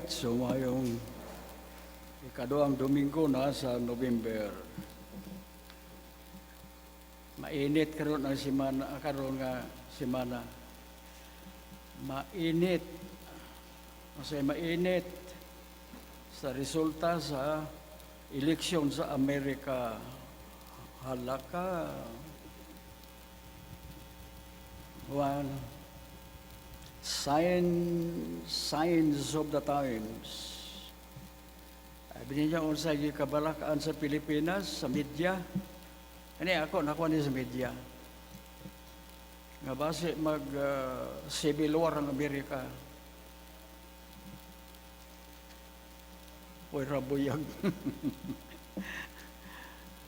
Sumayong ikaduang Domingo na sa November. Mainit karon ang semana, karon nga semana. Mainit. Masay mainit sa resulta sa eleksyon sa Amerika. Halaka. One. Signs of the times. Sabi niya kung sa kabalakaan sa Pilipinas, sa media. Ano ako, nakuha niya sa media. Nga base mag-civil war ang Amerika. Uy, rabuyag.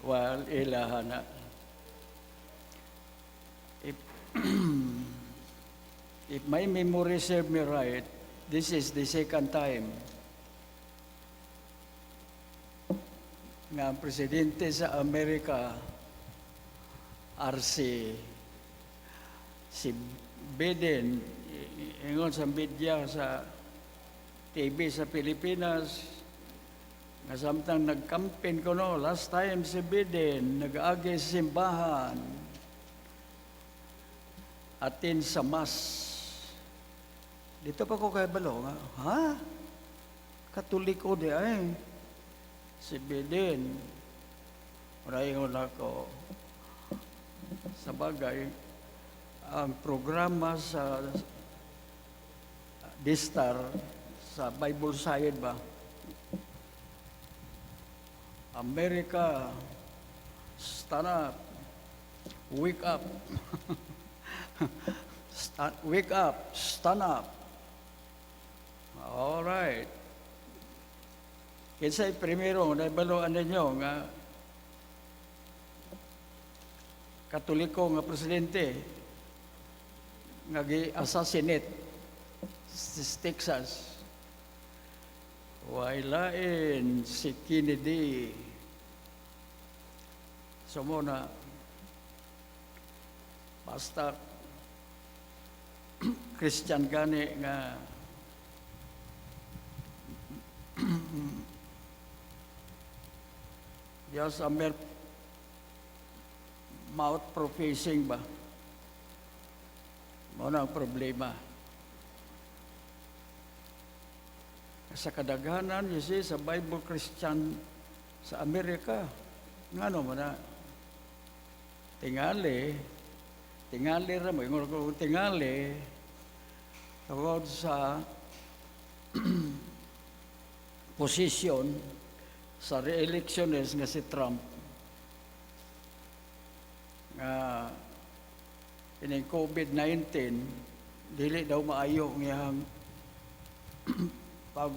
Well, ilahana. If my memory serves me right, this is the second time nga ang presidente sa Amerika si Biden, ingon sa media sa TV sa Pilipinas, nga samtang nag-campaign ko last time si Biden, nag-aagi sa simbahan, atin sa mas. Dito pa ko kay balo nga, ha? Katoliko di ay. Si Biden. Maraingon ako. Sa bagay, ang programa sa Distar, sa Bible Science ba? America, stand up. Wake up. Wake up. Stand up. All right. Kinsay primero, naibaluan ninyo nga Katoliko nga presidente nga gi-assassinate sa Texas. Wailain si Kennedy. So muna, basta Christian gani nga Diyos amer mouth professing ba? Muna ang problema. Sa kadaghanan, you see, sa Bible Christian sa Amerika, nga mo na, tingali ramo, yung tingali, tawag sa posisyon sa re-electionist nga si Trump nga ining COVID-19 dili daw maayo ngayang pag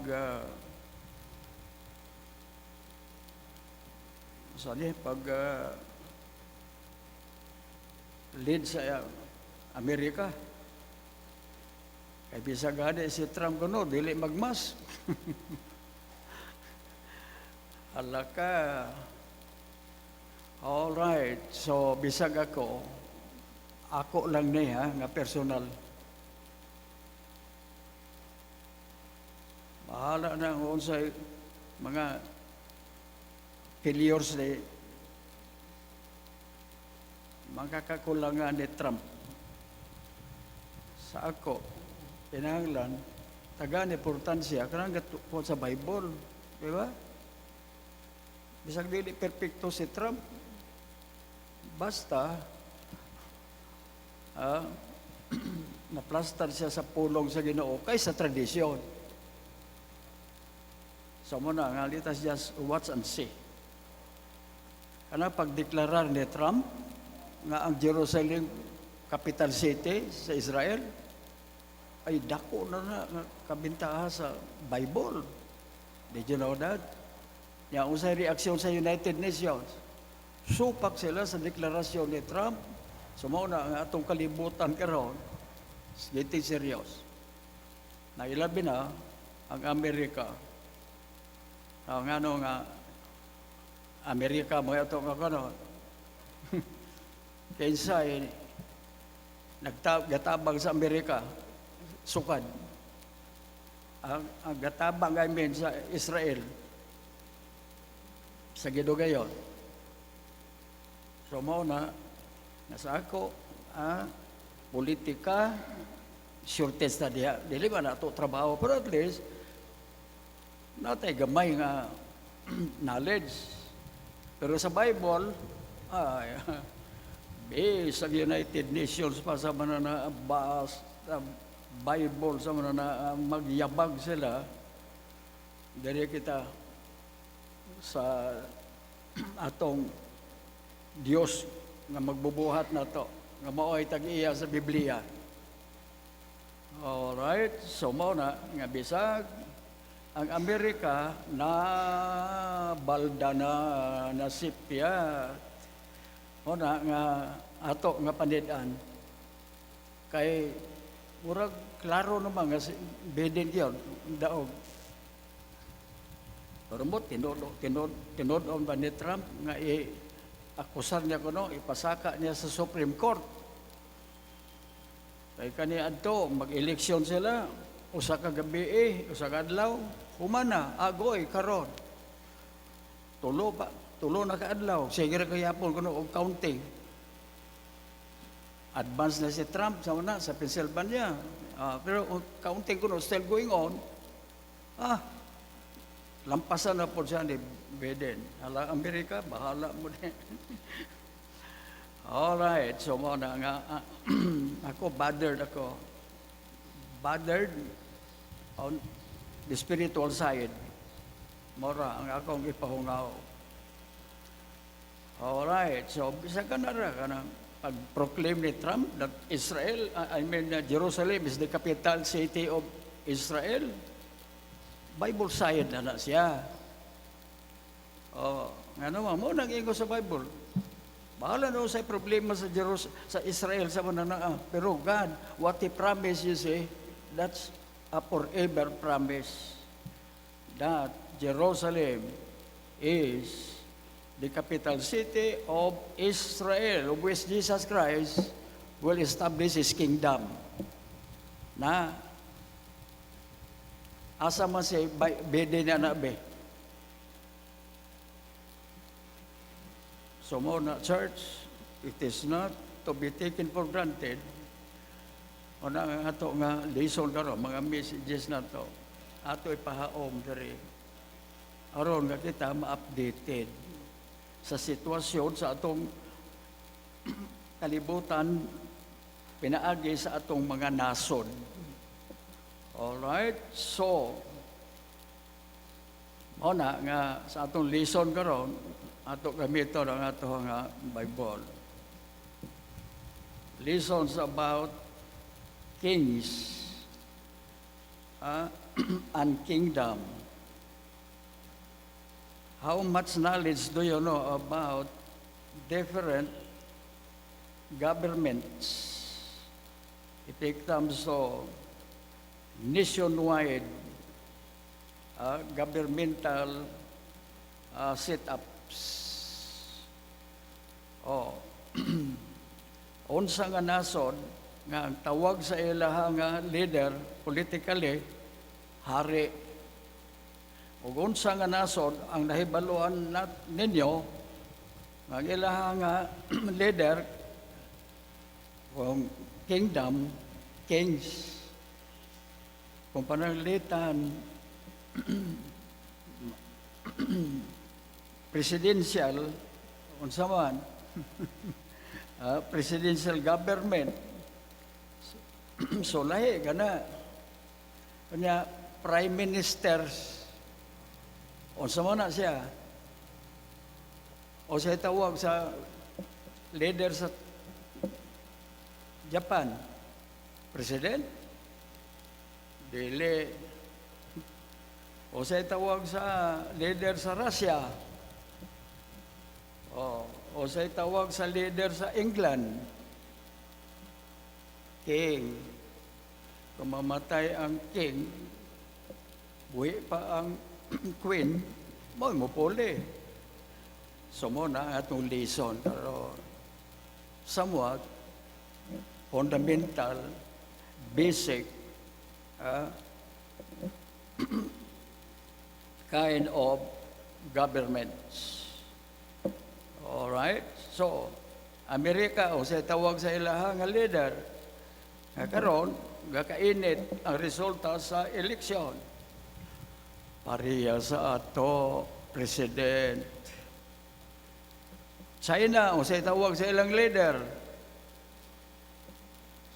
lead sa Amerika. Kaya bisag gani si Trump kuno dili magmas. Halaka. All right. So bisag ako lang niya nga personal. Bahala na kung sa mga failures ni magkakakulangan ni Trump. Sa ako, pinanglan, tagaan importansya, karang po sa Bible. Di ba? Bisag dili perfecto si Trump. Basta, naplastar siya sa pulong sa Ginoo kay sa tradisyon. So muna, nga let us just watch and see. Kana pagdeklarar ni Trump nga ang Jerusalem capital city sa Israel ay dako na kabintaha sa Bible. Did you know that? Yang usay reaksyon sa United Nations. Supak sila sa deklarasyon ni Trump. Sumuna ang atong kalibutan karon. Dito serious. Na ilabi na ang Amerika. Ang ano nga Amerika mo ito nga kanon. Kinsay nagtabang sa Amerika sukad. ang gatabang amin sa Israel sa gidugayon. So mao na nasa ako politika shortage na diha. Dili ba na to trabaho, pero at least natay gamay nga knowledge. Pero sa Bible, sa United Nations pa sa mga na Bible sa mga na magyabag sila, dari kita sa atong Dios nga magbubuhat na to, nga mao'y tag-iya sa Biblia. Alright, so mao na nga bisag ang Amerika na balda na nasipya o na nga ato nga panid-an kay murag klaro naman nga beden yun daog pero mo tinod ba ni Trump nga akusar niya kuno ipasaka niya sa Supreme Court kay kani adto mag-eleksyon sila usa ka gabi usa ka adlaw humana agoy karon tulo na ka adlaw sige ra kayapon kuno og counting advance na si Trump sa Pennsylvania pero counting kuno still going on lampasan na po siya ni Biden hala Amerika bahala mo din. Alright, so mo na nga ako bothered on the spiritual side. Mora ang akong ipahungaw. Alright, so bisa ka na ra pag-proclaim ni Trump that Jerusalem is the capital city of Israel. Bible side na siya. Nga naman, mo nag-ingo sa Bible. Bahala na sa problema sa Israel sa mananaa. Pero God, what He promised, you see, that's a forever promise. That Jerusalem is the capital city of Israel, of which Jesus Christ will establish His kingdom. Na, asa man si Biden na be. So mo na church, it is not to be taken for granted. O na ato nga lesson karon mga messages na to. Ato ipahaom diri. Aron nga kita ma-updated sa sitwasyon sa atong kalibutan pinaagi sa atong mga nason. Alright? So, o na nga sa atong lesson karon ato gamito ang ato nga Bible. Lessons about kings and kingdom. How much knowledge do you know about different governments? It comes to nationwide governmental setups. Unsa nga nasod nga ang tawag sa ilaha nga leader politically hari. Ug unsa nga nasod ang nahibaluan ninyo nga ilaha nga leader kung kingdom kings kung pananglitan presidential unsa man presidential government so lahi kana kanya prime ministers unsa man na siya o siya tawag sa leader sa Japan president dili o siya tawag sa leader sa Russia o siya tawag sa leader sa England king kung mamatay ang king buhi pa ang queen mo puli so mo na atong lesson pero somewhat fundamental basic kind of governments. All right? So, Amerika, o sa tawag sa ilaha nga leader, nga karon gakainit ang resulta sa eleksyon. Pariya sa ato, President. China, o sa tawag sa ilang leader.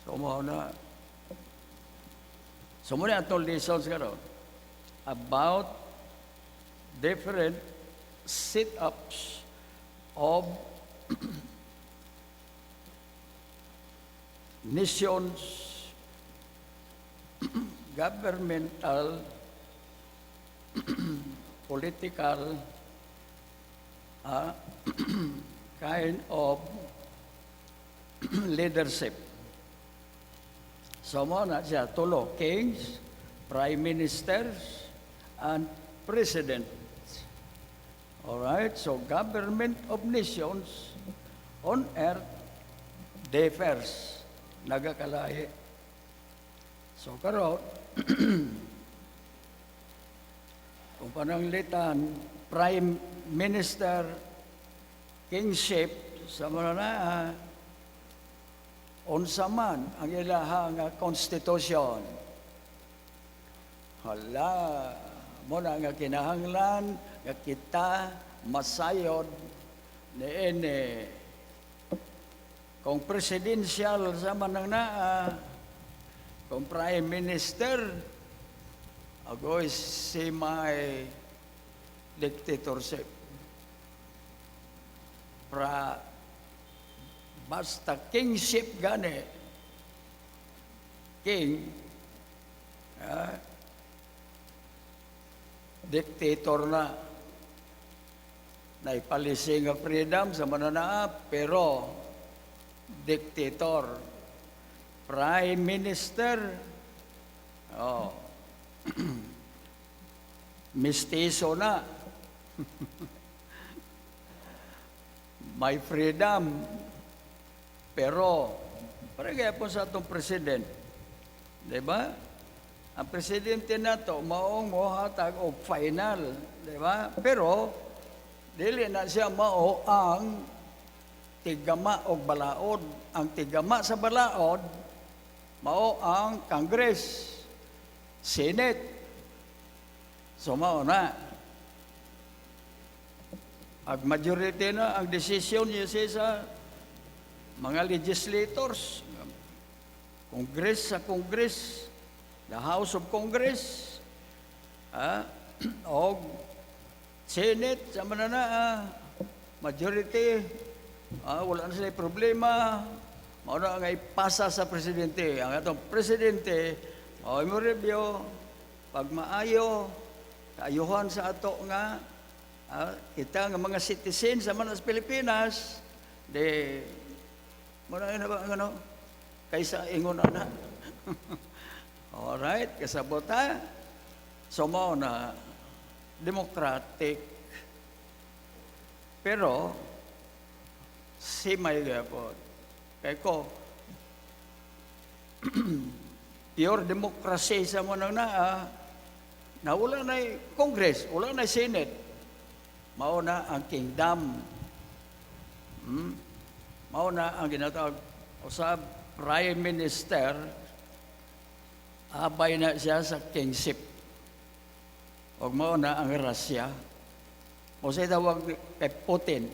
So, muna atong lessons karon about different sit-ups of nations, governmental, political, kind of leadership. So mo na siya tulo, kings, prime ministers, and presidents. All right, so government of nations on earth differs, nagakalahi. So karon kung pananglitan, prime minister, kingship, sa mga na, unsa man ang ilaha nga konstitusyon. Hala, mo na nga kinahanglan, nga kita masayod ni ene. Kung presidential sa manang naa, kung prime minister, agoy si may dictatorship. Basta kingship gani, king, dictator na, naipalisi nga freedom sa mananaa, pero dictator. Prime minister, mistiso na. May freedom, pero parang po sa itong president, di ba? Ang presidente na ito, maong mohatag o final, di ba? Pero, dili na siya mao ang tigama o balaod. Ang tigama sa balaod, mao ang Congress, Senate. So, mao na. Ang majority na, ang desisyon niya sa mga legislators, Congress sa Congress, the House of Congress, o Senate, sa manana, majority, wala na sila problema, mauna nga ipasa sa presidente. Ang atong presidente, mo review, pag maayo, kaayuhan sa ato nga, kita nga mga citizen sa manas Pilipinas, de, muna na ba, kaysa ingon na. Alright, kasabota, so mo na, democratic, pero, si may gapon. Kaya ko, pure democracy sa mo nang na wala na Congress, wala na Senate, mao na ang kingdom. Mao na ang ginatawag usab prime minister, abay na siya sa kingship. O mao na ang Russia. O sa tawag kay Putin,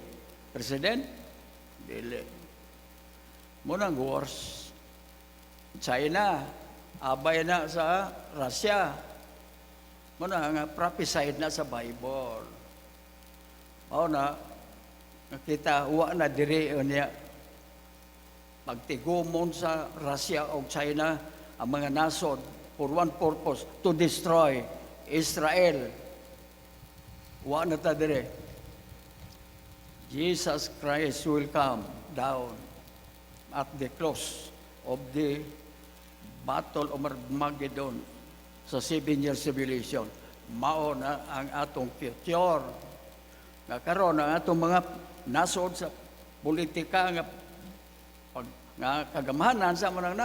president, dili. Muna ang wars. China, abay na sa Russia. Muna nga prophesied na sa Bible. Mao na, nakita, huwa na diri niya. Pagtigumon sa Russia o China, ang mga nasod, for one purpose, to destroy Israel. Huwa na ta diri. Jesus Christ will come down at the close of the Battle of Armageddon sa 7-year tribulation. Mao na ang atong future. Nga karon ang atong mga nasod sa politika nga kagamahanan sa manang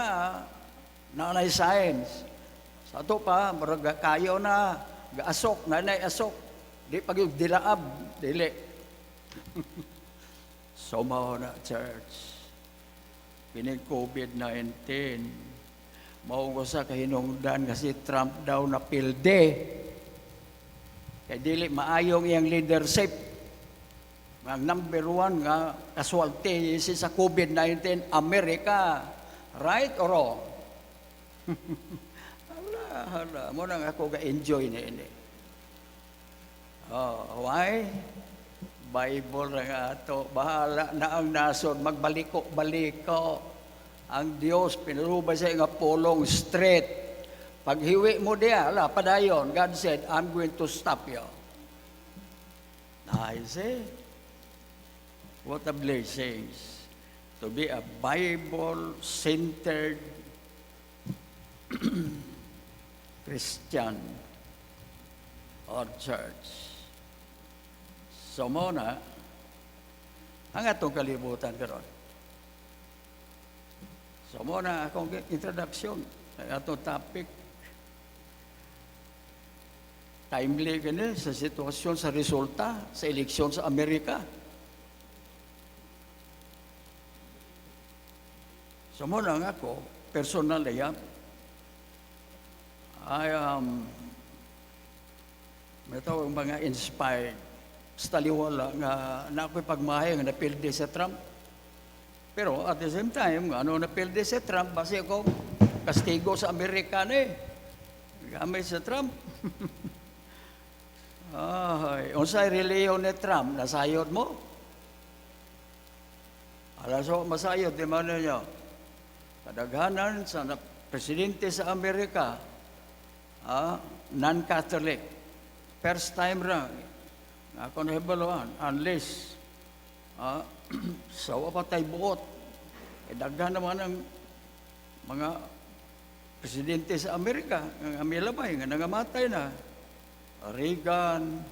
nanay science. Sa ato pa, marag kayo na, gaasok, nanay asok. Di pag yung dilaab, dili. So mao na, church. Pinig COVID-19. Mao ko sa kahinungdan kasi Trump daw na pilde. Kaya dili maayong iyang leadership. Ang number one nga casualty is sa COVID-19, Amerika. Right or wrong? Hala, mo nang ako ga-enjoy na ini. Oh, why? Bible na nga ito. Bahala na ang nasod. Magbaliko-baliko. Ang Diyos, pinarubay sa nga pulong straight. Pag hiwi mo diya, padayon. God said, I'm going to stop you. I say, what a blessing to be a Bible-centered Christian or church. So muna, ang atong kalibutan karon. So muna akong introduction ang atong topic. Timely gani sa sitwasyon sa resulta sa eleksyon sa Amerika. So muna nga ako, personally, I am mga inspired sa taliwala nga na ako'y pagmahay nga napildi sa Trump. Pero at the same time, napildi sa Trump, basi ako kastigo sa Amerika na gamay sa Trump. Unsay reliyon ni Trump, nasayod mo? So, masayod, di man ninyo. Kadaghanan sa presidente sa Amerika, non-Catholic. First time lang. Ako na hibaluan, unless sawa pa tayo buot. Daghan naman ang mga presidente sa Amerika, nga milabay, nga nangamatay na. Reagan,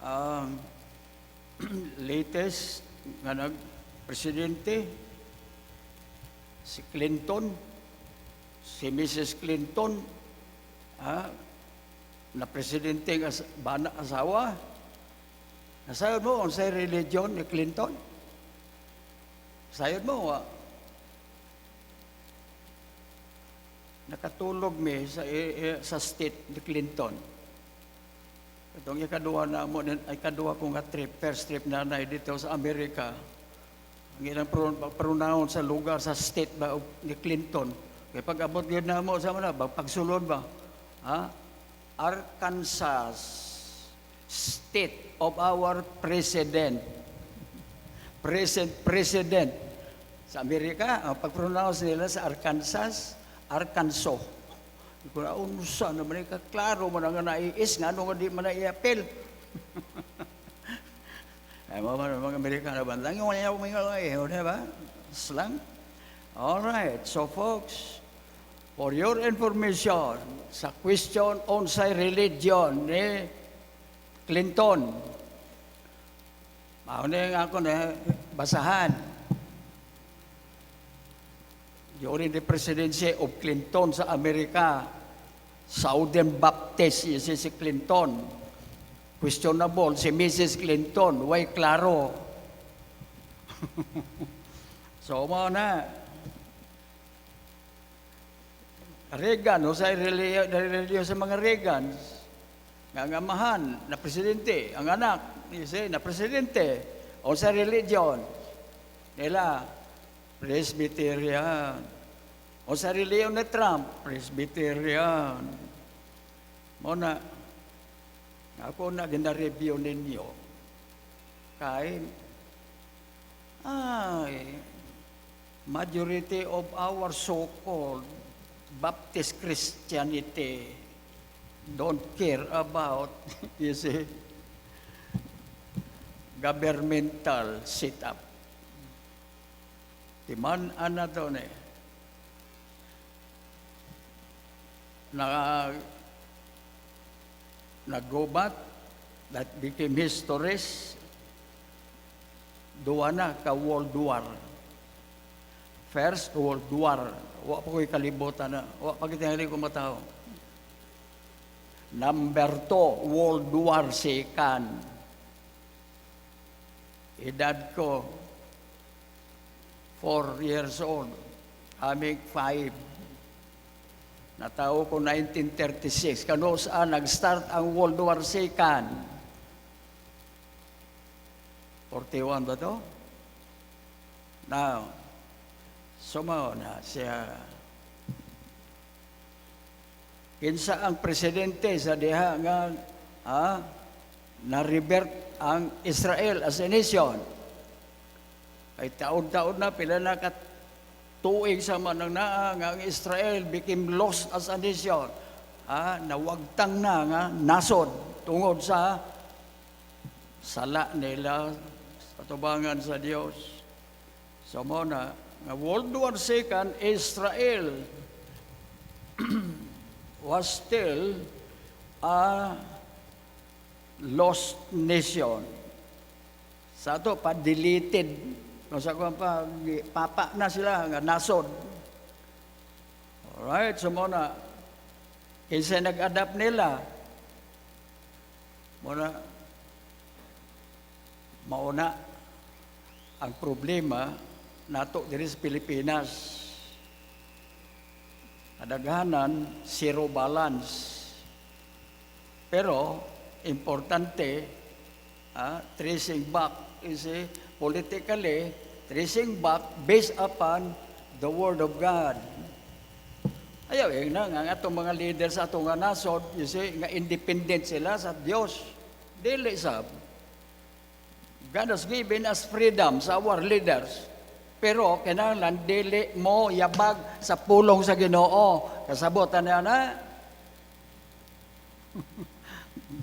ang latest nga nag-presidente, si Clinton, si Mrs. Clinton, na presidente ng asawa. Nasayod mo kung sa religion ni Clinton? Sayod mo, nakatulog mi sa state ni Clinton. Itong ikaduha na mo, ikaduha ko nga trip, first trip na dito sa Amerika. Ang ilang pronoun sa lugar, sa state ba ni Clinton. Kaya pag-abot yun na mo, sa mga pagsulod ba? Arkansas, state of our president. President. Sa Amerika, ang pag-pronounce nila sa Arkansas, Arkansas. Kung unsa naman ka, klaro mo na nga naiis, nga ano nga di man nai-appeal. Ay mga Amerikano ba? Lang yung mga ba? Slang. Alright, so folks, for your information, sa question on sa religion ni Clinton, mauna yung ako na basahan. During the presidency of Clinton sa Amerika, Southern Baptist si Clinton. Questionable si Mrs. Clinton, way klaro. So, mauna. Reagan, o sa religion sa mga Reagan, ang amahan na presidente, ang anak, na presidente, o sa religion, nila, Presbyterian. O sa religion ni Trump, Presbyterian. Muna, ako na gina-review ninyo, majority of our so-called Baptist Christianity don't care about, you see, governmental setup. Timan ana to nag-go-back, that became histories, duwa na ka World War. First World War. Wa pa ko'y kalibutan na. Wa pa kitang ko matao. Number 2, World War II. Edad ko, 4 years old. Aming 5. Natao ko 1936. Kano saan nag-start ang World War II? 41 ba to? Now, sumao na siya. Kinsa ang presidente sa diha nga na-revert ang Israel as a nation. Ay taon-taon na, pila na tuig sa manang naa nga ang Israel became lost as a nation. Nawagtang na nga nasod tungod sa sala nila patubangan sa Dios. So mo na nga World War II, Israel was still a lost nation. Sa ito, pa-deleted. Kung sa kung papa na sila, nga nasod. Alright, so muna, kasi nag-adapt nila, mauna ang problema nato diri sa Pilipinas. Kadaghanan, zero balance. Pero, importante, tracing back is politically, tracing back based upon the Word of God. Ayaw, nga itong mga leaders sa itong nasod, you see, nga independent sila sa Diyos. Dili sab. God has given us freedom sa our leaders. Pero, kinahanglan, dili mo yabag sa pulong sa Ginoo. Kasabutan niya na,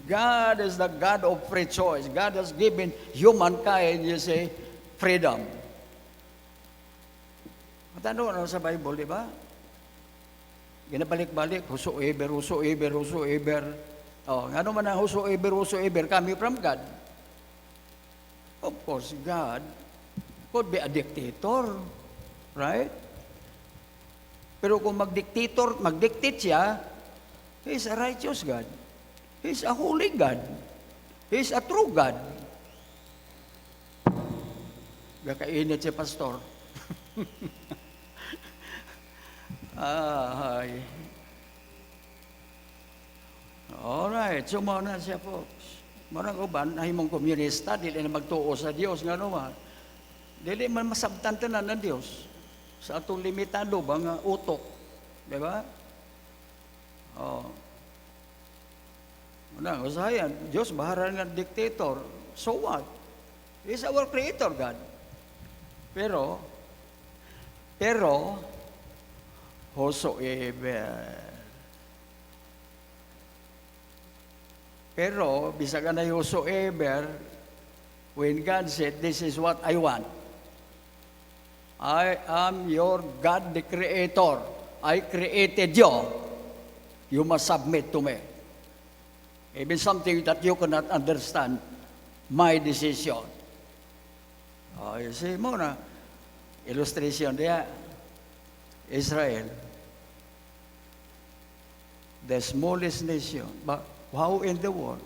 God is the God of free choice. God has given humankind, you say, freedom. Matano sa Bible, di ba? Ginabalik-balik, whosoever. Ano man ang whosoever, coming from God. Of course, God could be a dictator, right? Pero kung mag-dictate siya, He is a righteous God. He is a holy God. He is a true God. Gakainit si pastor. Alright, so muna siya folks. Marang uban, nahimong komunista, dili na magtuo sa Dios, nga naman. Dili man masabtan tanan ng Dios sa atong limitado ba nga utok. Di ba? Usahayan, Diyos baharan nga dictator. So what? He is our creator, God. Pero, whosoever. Pero, bisag na whosoever, when God said, this is what I want. I am your God, the Creator. I created you. You must submit to me. Even something that you cannot understand, my decision. You see mo na, illustration there, Israel, the smallest nation, but how in the world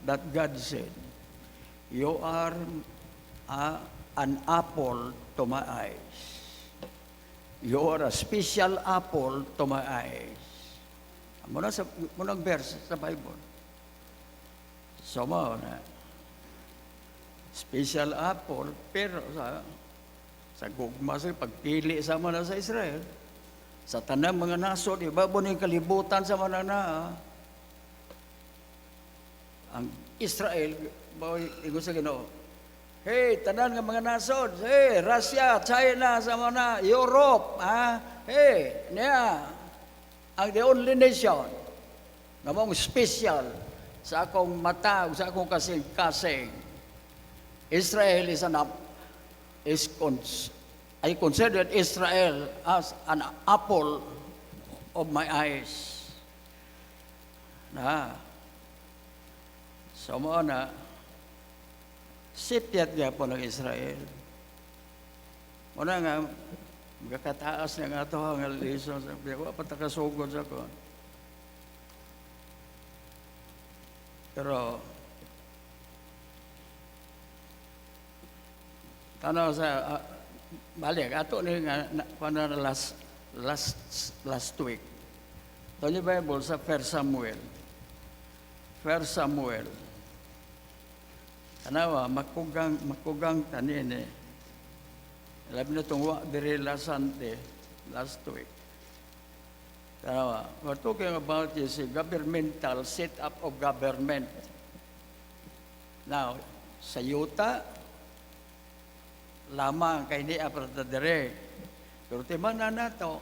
that God said, you are an apple to my eyes. You are a special apple to my eyes. Munang verse sa Bible. So mo na, special apple, pero sa gugma sa pagpili sa mga sa Israel, sa tanang mga nasod, iba po yung kalibutan sa mga ang Israel, ingo sa Ginoo, hey, tanan nga mga nasod, hey, Russia, China, sa mga Europe, hey, niya, ang the only nation, nga mong special, sa akong mata, sa akong kasing-kasing. Israel I considered Israel as an apple of my eyes. So mo na, sipyat niya po ng Israel. Muna nga, magkataas niya nga ito, ang alison, wala pa takasugod sa ko. Pero tanaw sa balik ato ni nga pana last week. Tanya Bible sa 1 Samuel. 1 Samuel. Tanawa makugang tanin eh. Labi na tungwa diri last week. Tanawa, we're talking about is a governmental set-up of government. Now, sa yuta, lamang kay ni aparta dire. Pero timanan nato,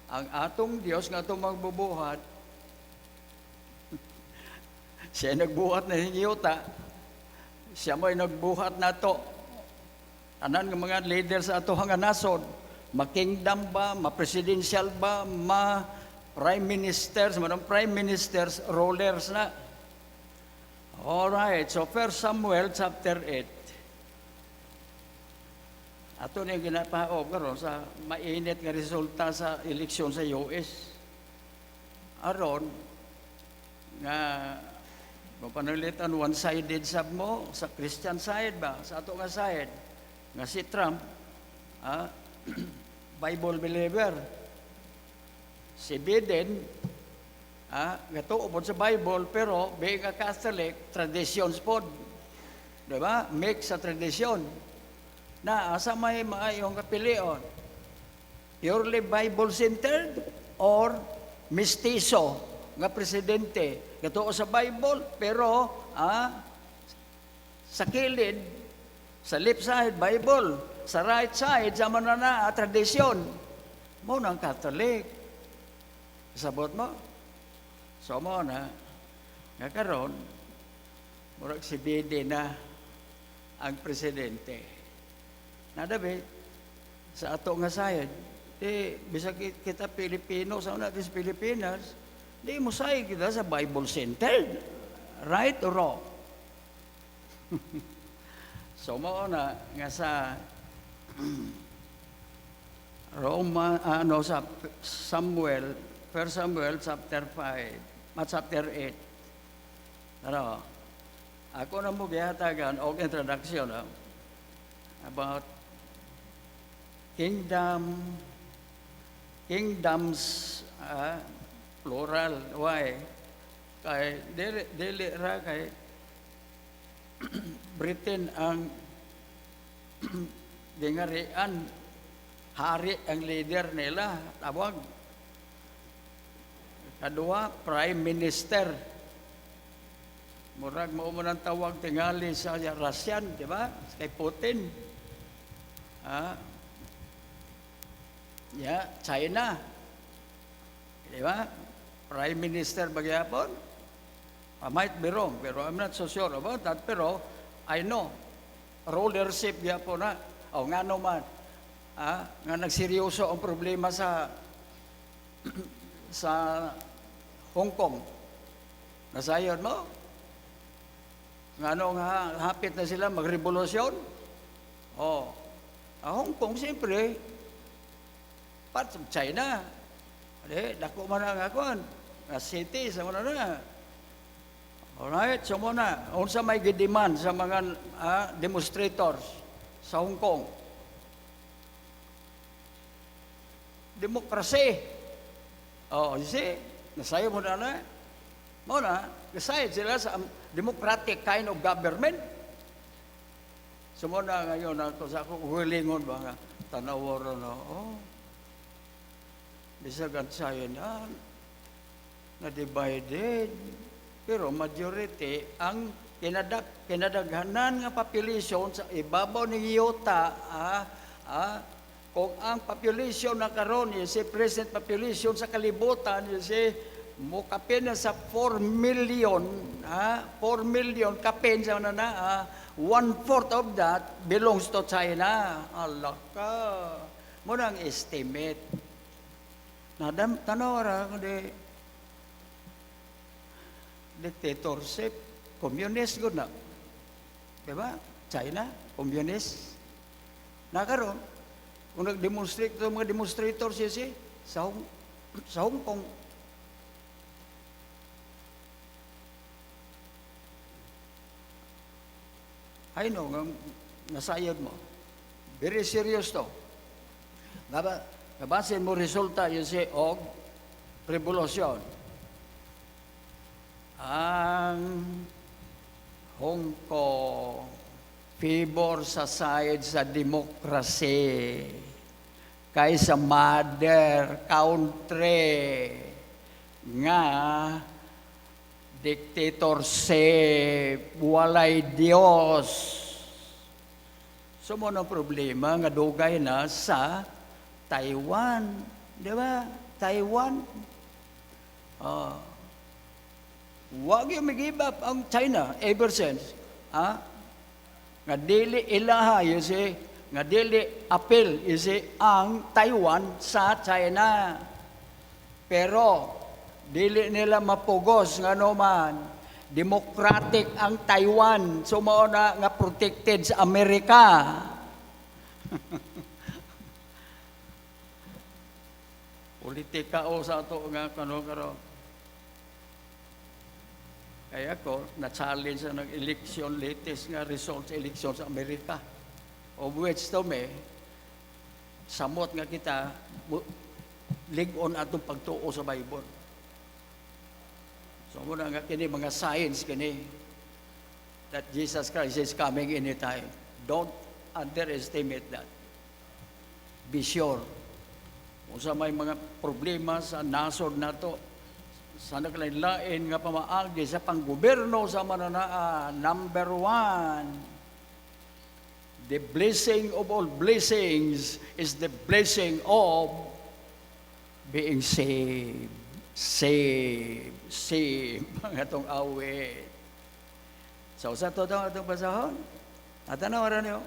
ang atong Dios nga atong magbubuhat, siya nagbuhat na yuta, siya mo'y nagbuhat nato. Anan ng mga leader sa ato nga nasod, ma-kingdom ba, ma-presidential ba, ma-prime ministers, manong prime ministers, rulers na. Alright, so 1 Samuel chapter 8. Ato na yung ginapahaob karon sa mainit nga resulta sa eleksyon sa US. Aron, nga mapanalitan one-sided sab mo, sa Christian side ba, sa ato nga side, nga si Trump, Bible believer. Si Biden, nga tuo po sa Bible, pero being a Catholic, traditions po. Diba? Mix sa tradisyon. Na asa may maayong kapilion? Purely Bible-centered or mestizo nga presidente? Katuo sa Bible, pero sa kilid, sa left side, Bible. Sa right side, sa manana, tradisyon. Mo ng Catholic. Sabot mo? So mo na, nga karon, murag si Biden na ang presidente. Nadabi, sa ato nga side, bisa kita Pilipino, sa natin sa Pilipinas, di mo say kita sa Bible-centered. Right or wrong? So mo na nga sa sa Samuel, 1 Samuel chapter 5, chapter 8. Ano? Ako na mo gihatagan og introduction about kingdoms, plural. Why? Kay dili ra kay Britain ang dingarian, hari ang leader nila, tawag. Kadua, Prime Minister. Murag maumunang tawag tingali sa Russian, di ba? Kay Putin. China. Di ba? Prime Minister bagyapon. I might be wrong, pero I'm not so sure about that. Pero I know, rulership gyapon na. O nga naman, nga nagseryoso ang problema sa Hong Kong. Nasayon mo? Nga hapit na sila magrevolusyon? Hong Kong siyempre, part of China. Dako man ang akuan, nga city sa mga na. Alright, so muna, unsa may gidiman sa mga demonstrators sa Hong Kong? Demokrasi. Nasayo mo na. Muna, nasayad sila sa democratic kind of government. So muna ngayon, sa ako, hulingon ba nga, tanawaro na, bisagan sayo na divided. Pero majority, ang kinadaghanan nga population sa ibabaw ng Iota, kung ang population na karon, si present population sa kalibutan, si mukapin na sa 4 million, 4 million kapin sa na, 1/4 of that belongs to China. Allah ka. Muna ang estimate. Tanora, kundi, dictatorship, communist good na. Diba? China, communist. Nakaroon, kung nag-demonstrate ito mga demonstrators sa Hong Kong. I know, nasayod mo. Very serious to. Nabasin mo resulta yun si Og revolusyon. Ang Hong Kong favor sa side sa demokrasi kaysa mother country nga dictatorship, walay Diyos. So mo ng problema nga dugay na sa Taiwan. Di ba? Taiwan. Wag yung mag-give up ang China ever since. Nga dili ilaha yun si, nga dili appeal yun si ang Taiwan sa China. Pero dili nila mapugos nga naman democratic ang Taiwan, so mao na nga protected sa Amerika. Politika o sa ato nga kano. Kaya ko na-challenge sa nag-election, latest nga results sa election sa Amerika, of which to me samot nga kita lig-on atong pagtuo sa Bible. So muna nga kini mga signs kini that Jesus Christ is coming anytime. Don't underestimate that. Be sure. Kung sa may mga problema sa nasod nato, sa naglain-lain nga pamaagi sa panggoberno sa mananaan, number 1, the blessing of all blessings is the blessing of being saved. Save mga itong awit. So sa ito itong basahon, at ano oras niyo?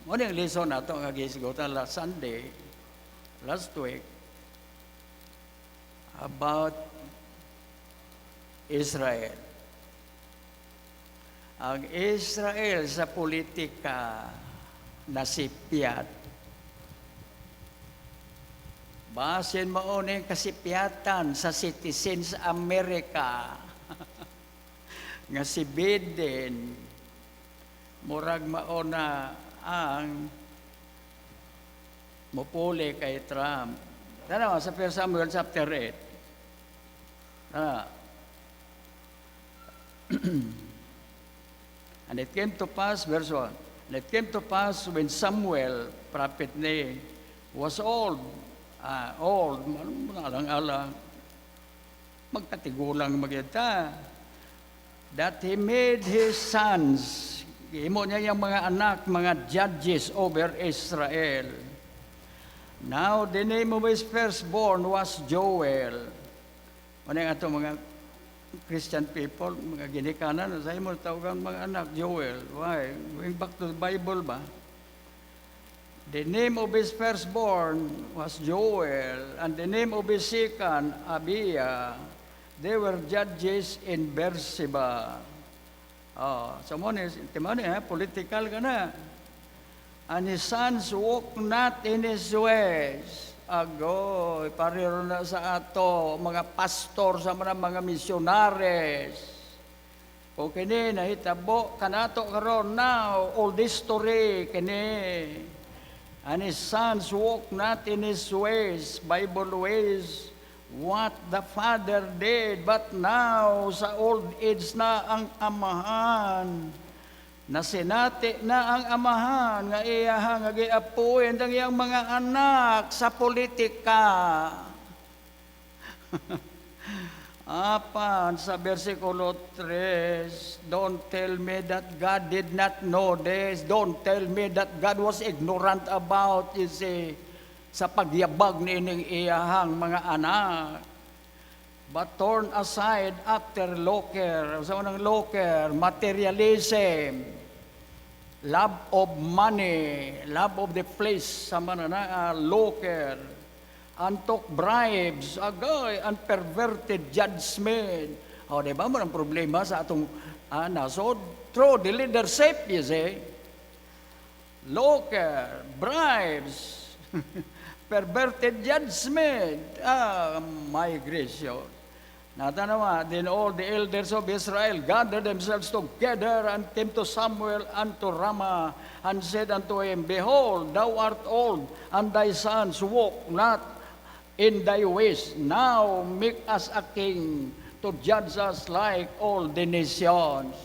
Muna yung lesson na itong agisigutan last Sunday, last week, about Israel. Ang Israel sa politika nasipyat. Basin mo yung kasipyatan sa citizens Amerika. Nga si Biden, murag mauna ang mupuli kay Trump. Tanaw, sa 1 Samuel chapter 8. And it came to pass, verse 1, and it came to pass when Samuel, prophet ni, was old, alang-alang, magkatigulang magita, that he made his sons, imo niya yung mga anak, mga judges over Israel. Now, the name of his firstborn was Joel. Ano yung ato mga Christian people, mga ginikanan, sa imo tawagan mga anak, Joel. Why? Going back to the Bible ba? The name of his firstborn was Joel, and the name of his second, Abiah. They were judges in Beersheba. So mo ni, political ka na. And his sons walked not in his ways. Agoy, pariro na sa ato, mga pastor sa mga missionaries. O kini, nahitabo, kanato karon now, old history, kini. And his sons walk not in his ways, Bible ways, what the father did. But now, sa old age na ang amahan, nasinati na ang amahan, nga iyahang agiapuin ang iyang mga anak sa politika. Apan sa versikulo 3, don't tell me that God did not know this. Don't tell me that God was ignorant about sa pagyabag ni ining iyahang mga anak. But torn aside after lucre, sa unang lucre, materialism, love of money, love of the flesh, sa manana, lucre, and took bribes, agay, and perverted judgment. Diba mo ang problema sa atong nasod? Through the leadership, you see. Lucre, bribes, perverted judgment. My gracious. Natanawa, then all the elders of Israel gathered themselves together and came to Samuel unto Ramah and said unto him, Behold, thou art old, and thy sons walk not in thy ways. Now make us a king to judge us like all the nations.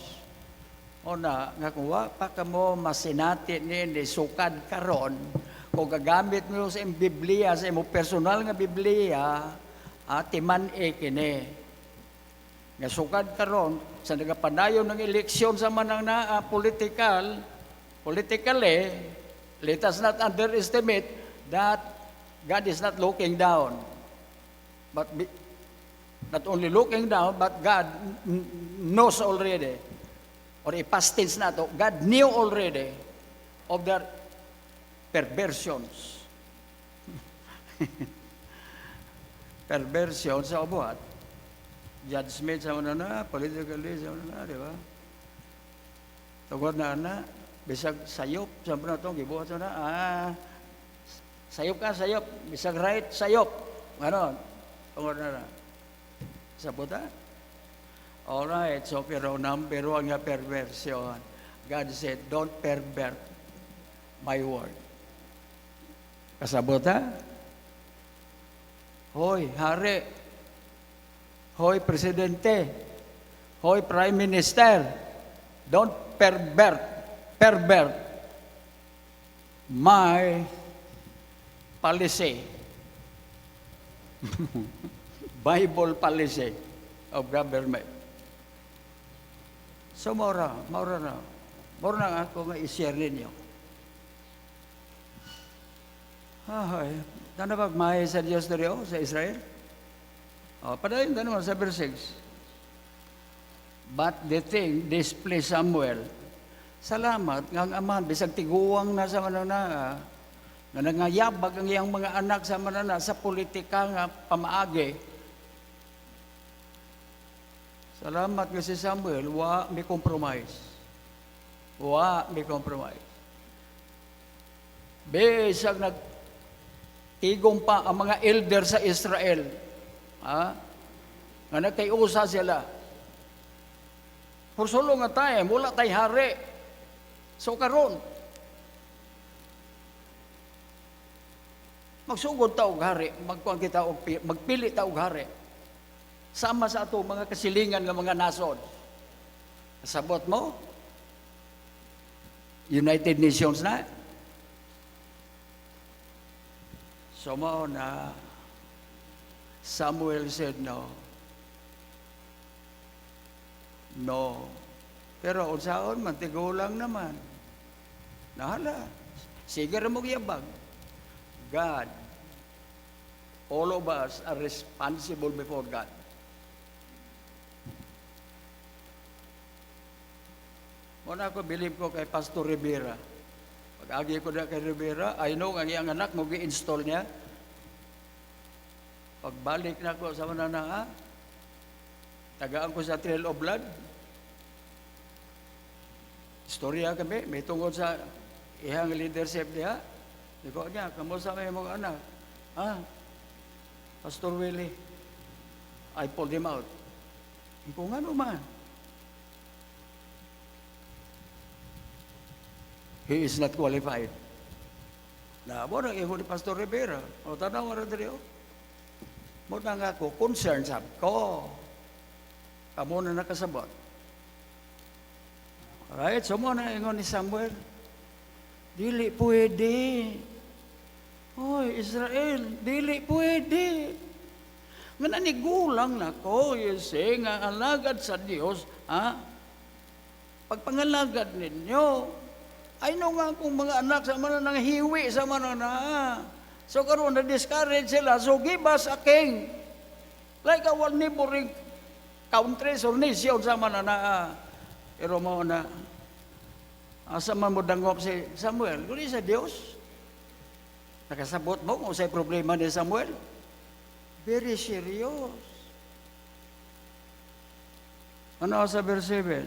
O na, nga kuwa, pa ka mo masinati ni sukad karon, kung gagamit mo sa iyong Biblia, sa iyong personal nga Biblia, timan kini. Nga sukad karon sa nagapadayon ng eleksyon sa manang na politically, let us not underestimate that God is not looking down. But not only looking down, but God knows already. Or past tense na to, God knew already of their perversions. Perversion sa ubuhat. Judgment sa mga na, politically sa mga na, di ba? Tugod na, bisag sayop, sa mga na itong gibuhat sa na, sayop ka, sayop, bisag right, sayop. Ganon, tugod na. Sabot ha? Alright, so pero number one nga perversion. God said, don't pervert my word. Kasabot ha? Hoy, hari. Hoy, Presidente. Hoy, Prime Minister. Don't pervert my policy. Bible policy of government. So, maura na ako nga i-share ninyo. Ay, tanawag mahay sa Diyos na rin sa Israel? Padayon naman sa verse 6. But the thing displeased Samuel. Salamat, ngang amahan, bisag tiguang na sa manana, nga nangayabag ang iyang mga anak sa manana sa politika nga pamaagi. Salamat nga si Samuel, wa may compromise. Wa may compromise. Bisag nagtigong pa ang mga elder sa Israel. Nga nagkayusa sila. Pursulo nga tayo, mula tayo hari. So karon, magsugod ta og hari, magpili ta og hari. Sama sa ato mga kasilingan ng mga nason. Sabot mo, United Nations na. So mao na Samuel said no. No. Pero unsaon man tigulang naman. Nahala. Sige ra mo giyabag. God, all of us are responsible before God. Muna ako, believe ko kay Pastor Rivera. Pag-agi ko na kay Rivera, I know ang iyang anak, mag-i-install niya. Pagbalik na ko sa manana, tagaan ko sa Trail of Blood. Istorya kami, may tungkol sa ihang leadership niya. Ikaw niya, kamusta may mga anak? Pastor Willie, I pulled him out. Kung ano man. He is not qualified. Naabo na iho ni Pastor Rivera. O tanong mo rin dito. Muna nga ako, concern sab ko. Kamu na nakasabot. Alright, so muna ingon ni Samuel. Dili pwede. Hoy, Israel, dili pwede. Nga nanigulang na ko, yuse, nga alagad sa Diyos, pagpangalagad ninyo, ay no nga kung mga anak sa mga nang hiwi sa mga na. So karon na-discourage sila, so give us a king. Like our neighboring countries or nations sa mga na. Pero mo na, asa man mo dangop si Samuel, kung sa Diyos, nakasabot mo kung sa'y problema ni Samuel. Very serious. Ano sa verse 7?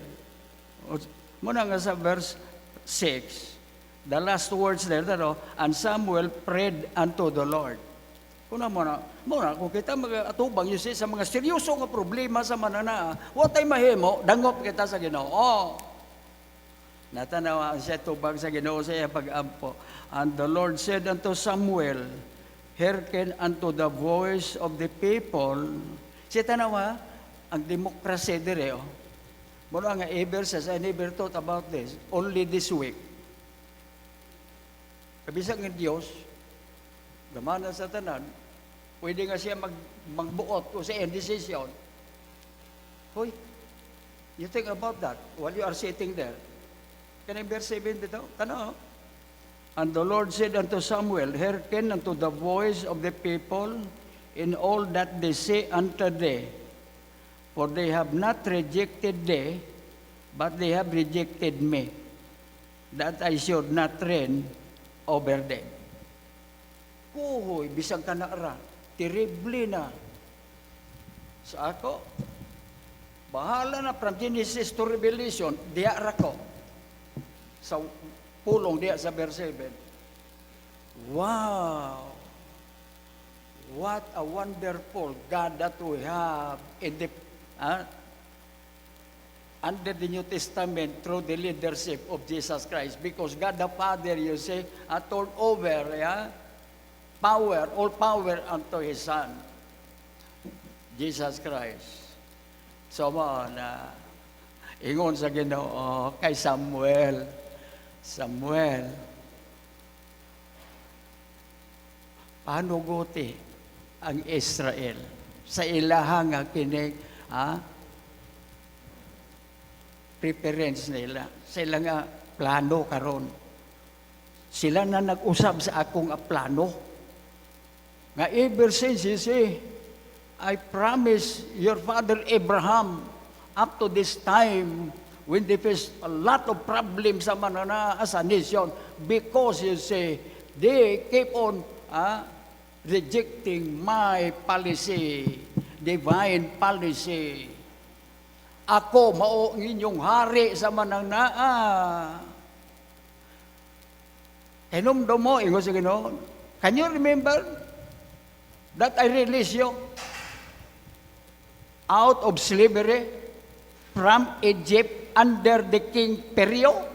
Muna nga sa verse 6, the last words there, and Samuel prayed unto the Lord. Kuna mo na, kung kita mag-atubang yun sa mga seryoso nga problema sa mananaa, what ay mahimo, dangop kita sa Ginoo. Natanawa siya tubag sa Ginoo sa iya pag-ampo. And the Lord said unto Samuel, hearken unto the voice of the people. Siya tanawa, ang demokrasya dire, Muna nga ever says, I never thought about this, only this week. Kabisag ng Diyos, gamana sa tanan, pwede nga siya magbuot o sa indecision. Hoy, you think about that while you are sitting there. Can I verse 7 dito? Tanaw. And the Lord said unto Samuel, hearken unto the voice of the people in all that they say unto thee. For they have not rejected thee, but they have rejected me, that I should not reign over them. Kuhoy, bisag ka na ara, terrible na. Sa ako, bahala na from Genesis to Revelation, diya ra ko. Sa pulong diya sa verse 7. Wow! What a wonderful God that we have in the under the New Testament through the leadership of Jesus Christ. Because God the Father, you say, turned over, power, all power unto His Son, Jesus Christ. So, ingon sa Ginoo kay Samuel, paano guti ang Israel sa ilahang kining preference nila. Sila nga plano karon. Sila na nag-usab sa akong plano. Nga ever since you say, I promise your father Abraham up to this time when they face a lot of problems sa manana as a nation because you say they keep on rejecting my policy, divine policy. Ako mao ang inyong hari sa mananaa. Hinumdum mo, ingo sa Ginoo. Can you remember that I released you out of slavery from Egypt under the king Pharaoh?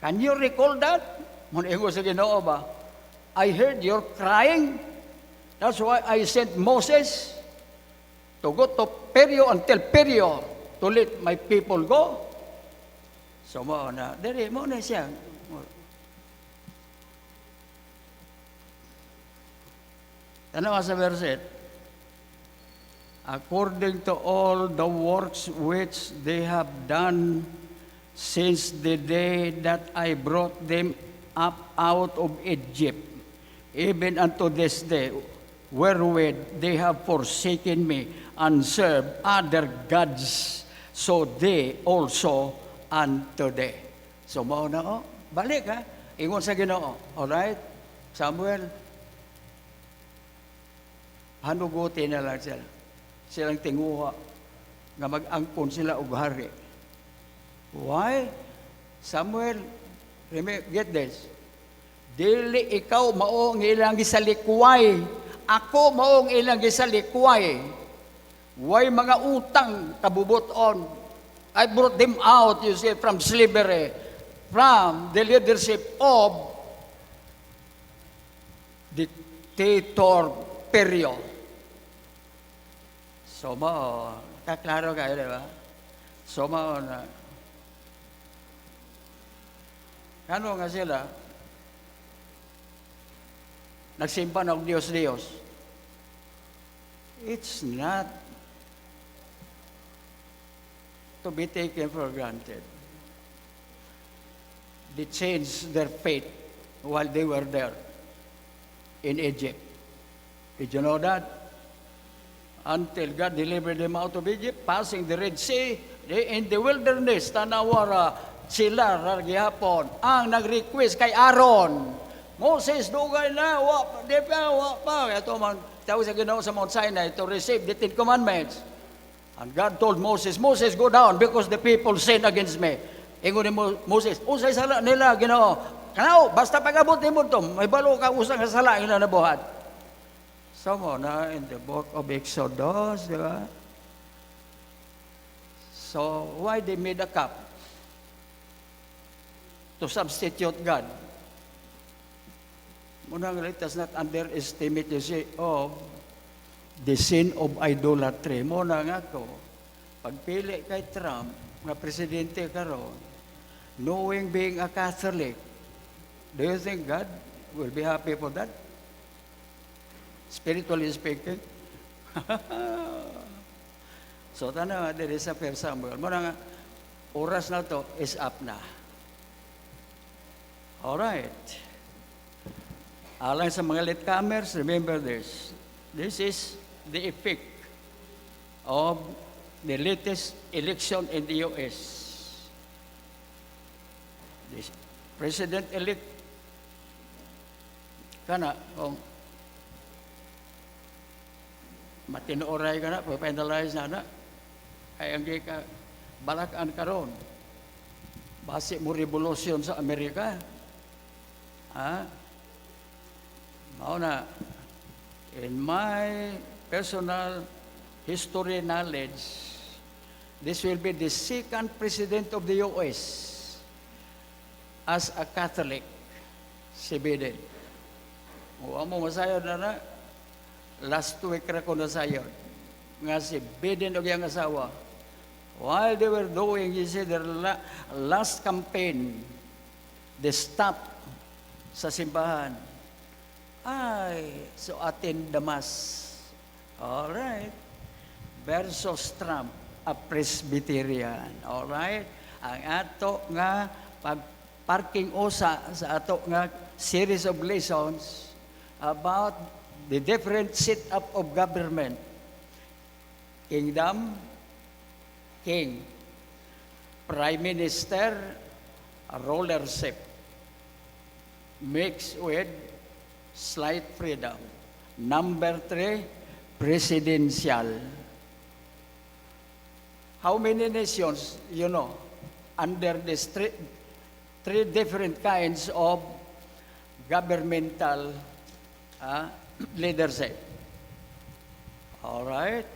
Can you recall that? Muna ingo sa Ginoo ba? I heard your crying. That's why I sent Moses to go to Pharaoh and tell Pharaoh to let my people go. So mo na, dere mo na siya. Ano sa verse? According to all the works which they have done since the day that I brought them up out of Egypt, even unto this day, wherewith they have forsaken me and served other gods, so they also unto thee. So mao na balik ingon sa Ginoo. Alright, Samuel, hanuguti na lang sila. Silang tinguha nga mag-angkon sila og hari. Why? Samuel, get this. Dili ikaw mao ang ilang gisalikway. Ako mao ang ilang gisalikway. Why mga utang kabubuton? I brought them out, you see, from slavery, from the leadership of dictator Pharaoh. So mao, kaklaro kayo, di ba? So mao na. Ano nga sila? Nagsimpa ng Diyos-Diyos. It's not to be taken for granted. They changed their fate while they were there in Egypt. Did you know that? Until God delivered them out of Egypt, passing the Red Sea, they in the wilderness, tanawara, sila, rargihapon, ang nag-request kay Aaron, Moses, dugay na, wa pa. Ito man, tawag sa Ginoo sa Mount Sinai to receive the 10 Commandments. And God told Moses, go down because the people sinned against me. Ingon ni Moses, usay sala nila, Ginoo, Kanaw, basta pag-abot mo to, may balo ka usang sala ila nabuhat. So mo na in the book of Exodus, di ba? So, why they made a cup? To substitute God. Muna nga, let us not underestimate the sin of the sin of idolatry. Muna nga ko, pagpili kay Trump, nga presidente karon, knowing being a Catholic, do you think God will be happy for that? Spiritually speaking? So, tanaw, there is a fair Samuel. Muna nga, oras na to is up na. Alright. Alang sa mga latecomers, remember this. This is the effect of the latest election in the U.S. This President-elect kana, kung matinuoray ka na, pag-finalize na, ay ang ka balakan karon. Base mo revolusyon sa Amerika. Mauna, in my personal history knowledge, this will be the second president of the U.S. as a Catholic, si Biden. O amo masayod na last week ra ko nasayod, nga si Biden o yung asawa, while they were doing, you see, their last campaign, they stopped sa simbahan. Ay, so attend the mass. Alright. Versus Trump, a Presbyterian. Alright. Ang ato nga pag-parking usa sa ato nga series of lessons about the different setup of government. Kingdom, king. Prime Minister, rulership. Mixed with slight freedom. Number 3, presidential. How many nations, you know, under these three different kinds of governmental leadership? All right?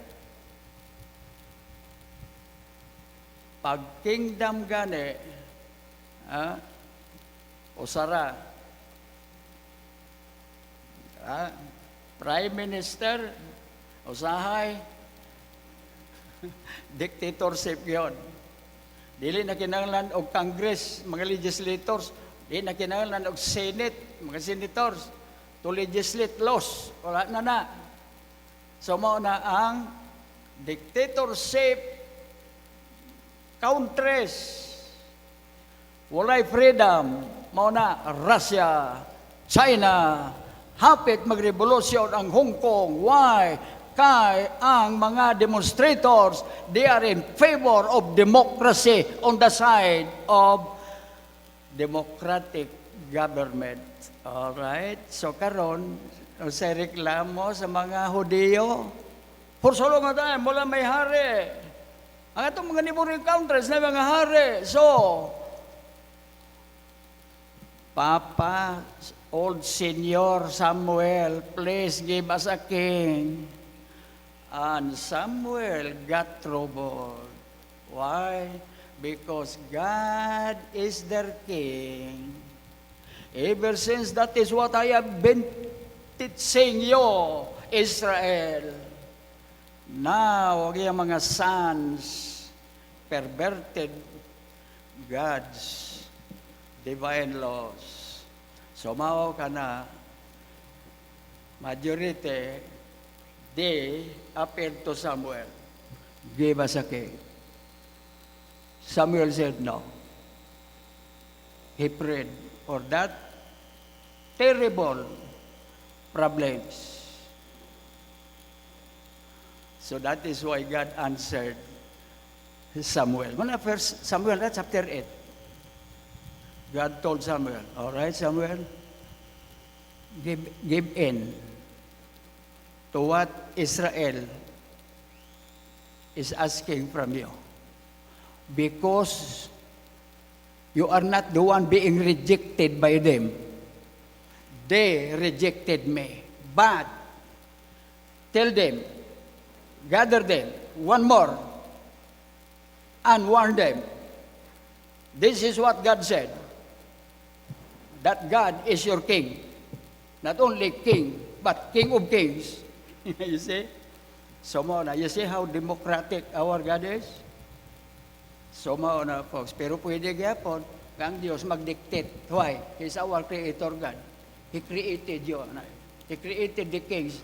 Pag kingdom gani, usara, Prime Minister, usahay, dictatorship yun. Dili na kinahanglan og Congress, mga legislators, dili na kinahanglan og Senate, mga senators, to legislate laws. Wala na. So, mao na ang dictatorship countries. Walay freedom. Mao na Russia, China, hapit magrevolusyon ang Hong Kong. Why? Kay ang mga demonstrators, they are in favor of democracy on the side of democratic government. Alright? So karon sa reklamo sa mga Hudiyo, pursolo nga tayo, mula may hari. Ang itong mga neighboring countries na mga hari. So, Papa, old senior Samuel, please give us a king. And Samuel got troubled. Why? Because God is their king. Ever since that is what I have been teaching you, Israel. Now, yung mga sons perverted God's divine laws. So, mao ka na, majority, they appealed to Samuel. Give us a king. Samuel said no. He prayed for that terrible problems. So that is why God answered Samuel. Muna first Samuel, chapter 8. God told Samuel, all right, Samuel, give in to what Israel is asking from you. Because You are not the one being rejected by them. They rejected me. But tell them, gather them, one more, and warn them. This is what God said, that God is your king. Not only king, but king of kings. You see? So na, you see how democratic our God is? So na, folks. Pero pwede gyapon ang Diyos mag-dictate. Why? He's our creator God. He created you. He created the kings.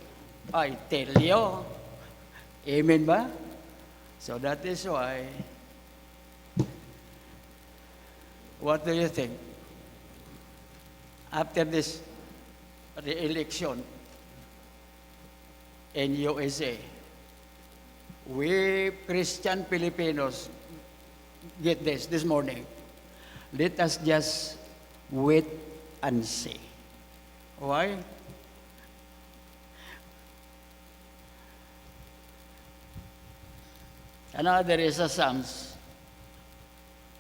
I tell you. Amen ba? So that is why, what do you think? After this re-election in USA, we Christian Filipinos get this morning. Let us just wait and see. Why? Another is a Psalms.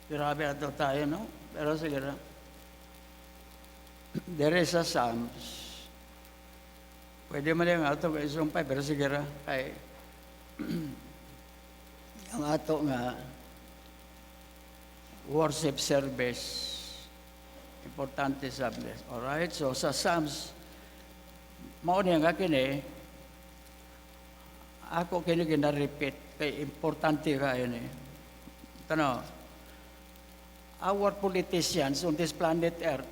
Grabe ato tayo, no? Pero siguro, there is a Psalms. Pwede mo lang ato kay sumpay, pero siguro, kay ang ato nga worship service, importante subject. Alright, so sa Psalms, mao niya nga kini, ako kini gina-repeat, kay importante ka yun eh. Tano, our politicians on this planet Earth,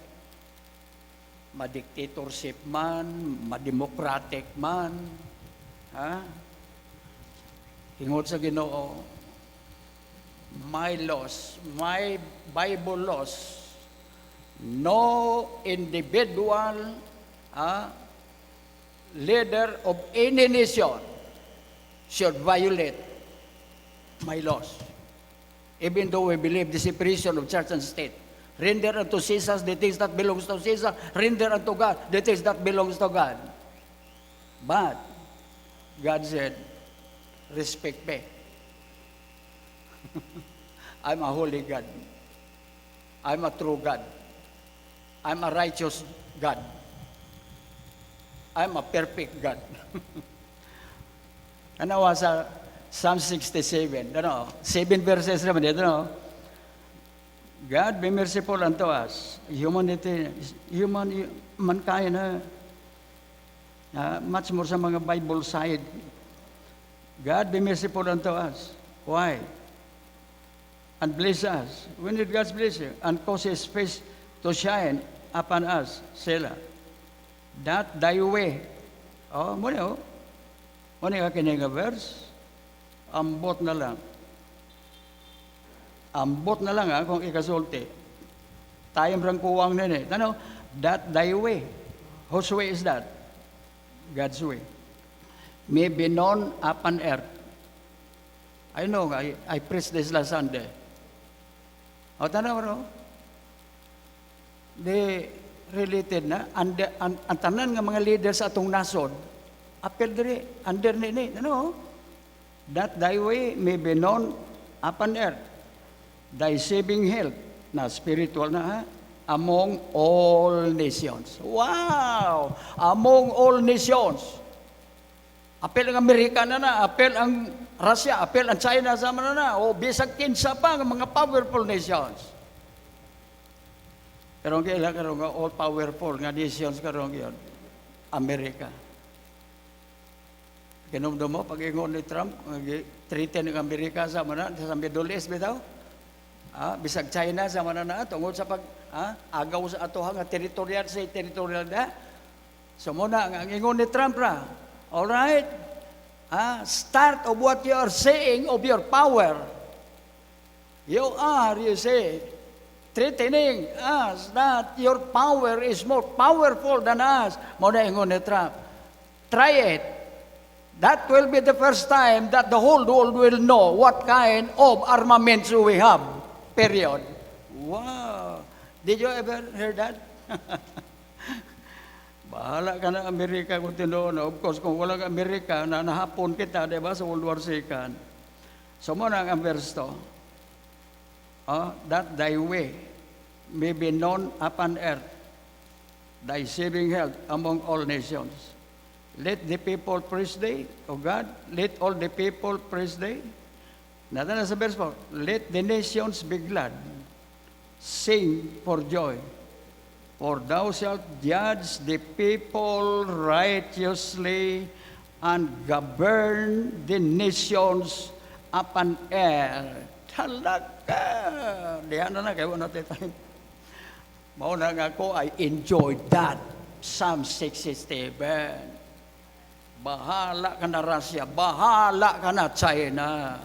ma-dictatorship man, ma-democratic man, ha? Hingot sa Ginoo, my laws, my Bible laws, no individual leader of any nation should violate my laws. Even though we believe the separation of church and state, render unto Caesar the things that belongs to Caesar, render unto God the things that belongs to God. But God said, respect me. I'm a holy God. I'm a true God. I'm a righteous God. I'm a perfect God. Ano sa Psalm 67, 7 verses naman dito, God be merciful unto us, mankind, much more sa mga Bible side. God be merciful unto us. Why? And bless us. When did God bless you? And cause His face to shine upon us. Selah. That thy way. Muna ka kininga verse. Ambot na lang. Ambot na lang kung ikasulti. Tayong rang kuwang na that thy way. Whose way is that? God's way. May be known upon earth. I know, I preached this last Sunday. Tanaw, they related na, ang tanan nga mga leaders sa atong nasod, apel diri, under ni, that thy way may be known upon earth, thy saving health, na spiritual na among all nations. Wow! Among all nations. Apel ang Amerika na, apel ang Russia, apel ang China sama na, o bisag kinsa pa ng mga powerful nations. Karong kailan karong all powerful nga nations karong yon, Amerika. Kinumdo mo pag-ingon ni Trump, treaty ng Amerika sama na sa Middle East bitaw. Bisag China sama na tungod sa agaw sa ato nga territorial sa territorial da. So muna ang ingon ni Trump ra. All right? Start of what you are saying of your power. You say, threatening us that your power is more powerful than us. Muna ingon ni Trump. Try it. That will be the first time that the whole world will know what kind of armaments we have. Period. Wow. Did you ever hear that? Bahala ka na Amerika kung tinuon. Of course, kung walang Amerika, nahapon kita, diba, sa World War II. So, muna ang verse to. That thy way may be known upon earth, thy saving health among all nations. Let the people praise thee, O God. Let all the people praise thee. Nada na sa verse 4. Let the nations be glad. Sing for joy. For thou shalt judge the people righteously and govern the nations upon earth. Talaga. Diyan na kayo natin tayo. Mauna nga ako, I enjoyed that. Psalm 67. Bahala ka na Russia, bahala ka na China.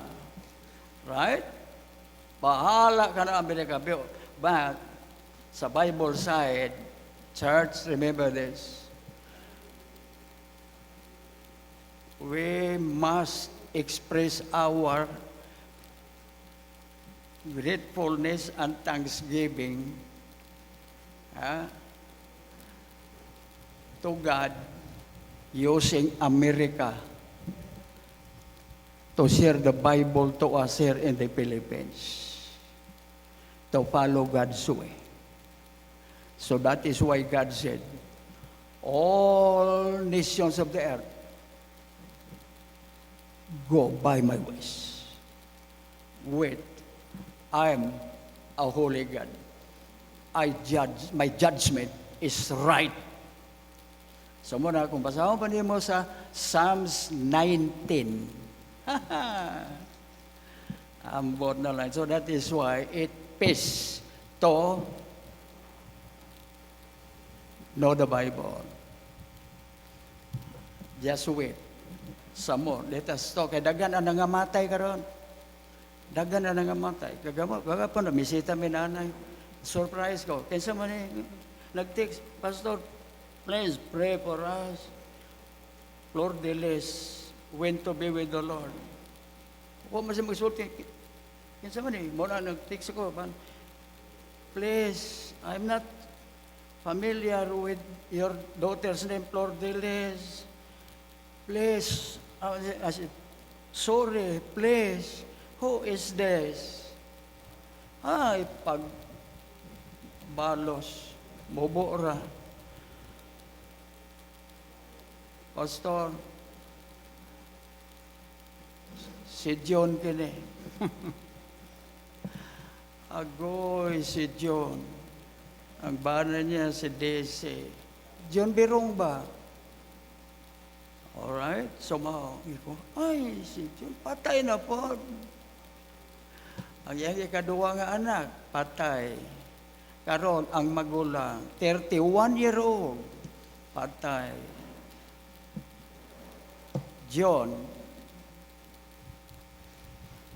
Right? Bahala ka na Amerika. But sa Bible side, church, remember this. We must express our gratefulness and thanksgiving to God using America to share the Bible to us here in the Philippines, to follow God's way. So that is why God said, all nations of the earth, go by my ways. Wait, I am a holy God. I judge, my judgment is right. So muna, kung basahon pa niyo mo sa Psalms 19. Ambot na lang. So that is why it pays to know the Bible. Just wait. Some more. Let us talk. Kaya dagan ang nangamatay karon. Dagan ang nangamatay. Kagapon na, misita mi nanay. Surprise ko. Kaya man nag-text, Pastor, please pray for us. Lord Delis went to be with the Lord. Huwag masih magsulti. Kaya man muna nag-text ko, please, I'm not familiar with your daughter's name, Lord Delis. Please, I said, sorry, please, who is this? Ay, balos, bobora. Pastor, si John kini. Agoy, si John. Ang bana niya si Desi. John Birong ba? Alright, somehow, ay, si John, patay na po. Ang iyang ikaduwa nga anak, patay. Karon ang magulang, 31-year-old, patay. John,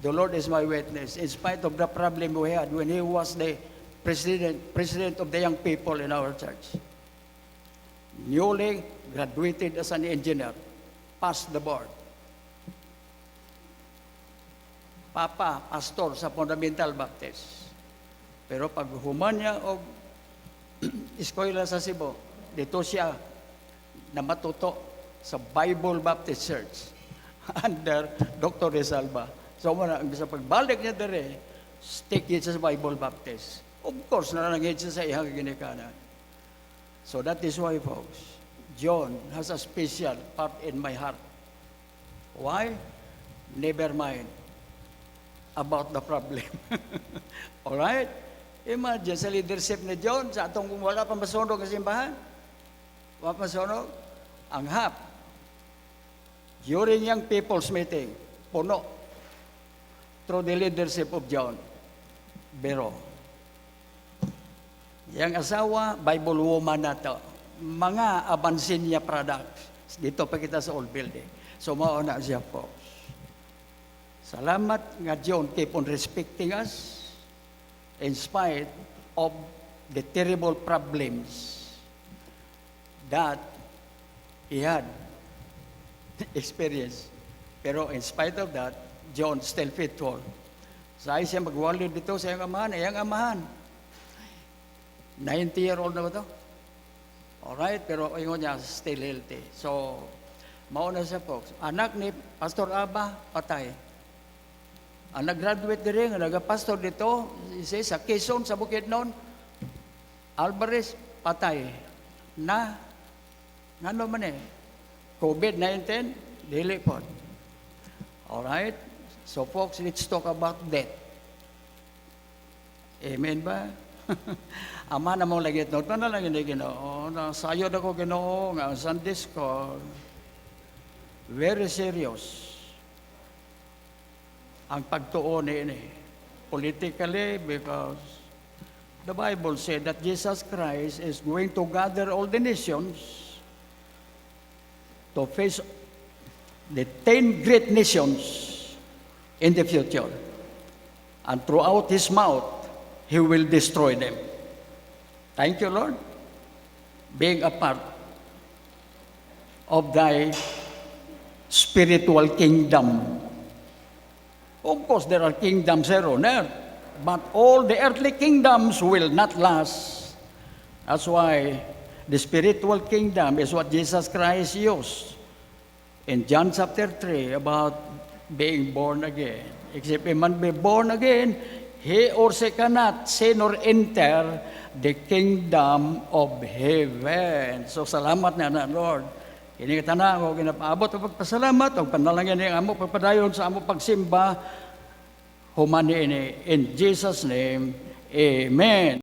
the Lord is my witness, in spite of the problem we had when he was the president of the young people in our church. Newly graduated as an engineer, passed the board. Papa, pastor sa Fundamental Baptist. Pero pag human niya o eskwela sa Cebu, dito siya na matuto sa Bible Baptist Church under Dr. Resalba. So, sa pagbalik niya dere, stick niya sa Bible Baptist. Of course, nanangit siya sa ihang ginikanan. So that is why, folks, John has a special part in my heart. Why? Never mind about the problem. Alright? Imagine sa leadership ni John, sa atong kung wala pang masunog sa simbahan, wala pang masunog, ang hap, during young people's meeting, puno, through the leadership of John Bero. Yang asawa, Bible woman na to. Mga Abansinia products. Dito pa kita sa old building. So, mauna siya po. Salamat nga John keep on respecting us in spite of the terrible problems that he had experienced. Pero in spite of that, John still faithful. Sa siya magwalid dito sa iyang amahan. 90-year-old na ba ito? Alright, pero ingon niya, still healthy. So, mauna siya folks. Anak ni Pastor Aba, patay. Ang nag-graduate din rin, nag-pastor dito, sa Quezon, sa Bukidnon, Alvarez, patay. Ngano man COVID-19, dili po. Alright? So folks, let's talk about death. Amen ba? Ama na mong lagi ito. Ito na lang hindi Ginoo. Nasayod ako Ginoo nga ang Sundays ko. Very serious. Ang pagtuon ini. Politically, because the Bible said that Jesus Christ is going to gather all the nations to face the 10 great nations in the future. And throughout His mouth, He will destroy them. Thank you, Lord, being a part of Thy spiritual kingdom. Of course, there are kingdoms here on earth, but all the earthly kingdoms will not last. That's why the spiritual kingdom is what Jesus Christ used in John chapter 3 about being born again. Except a man be born again, he or she cannot see nor enter the kingdom of heaven. So salamat na Lord. Kini kita na ako ginapaabot o pagpasalamat o panalangin ng amo pagpadayon sa amo pagsimba humani ini in Jesus name. Amen.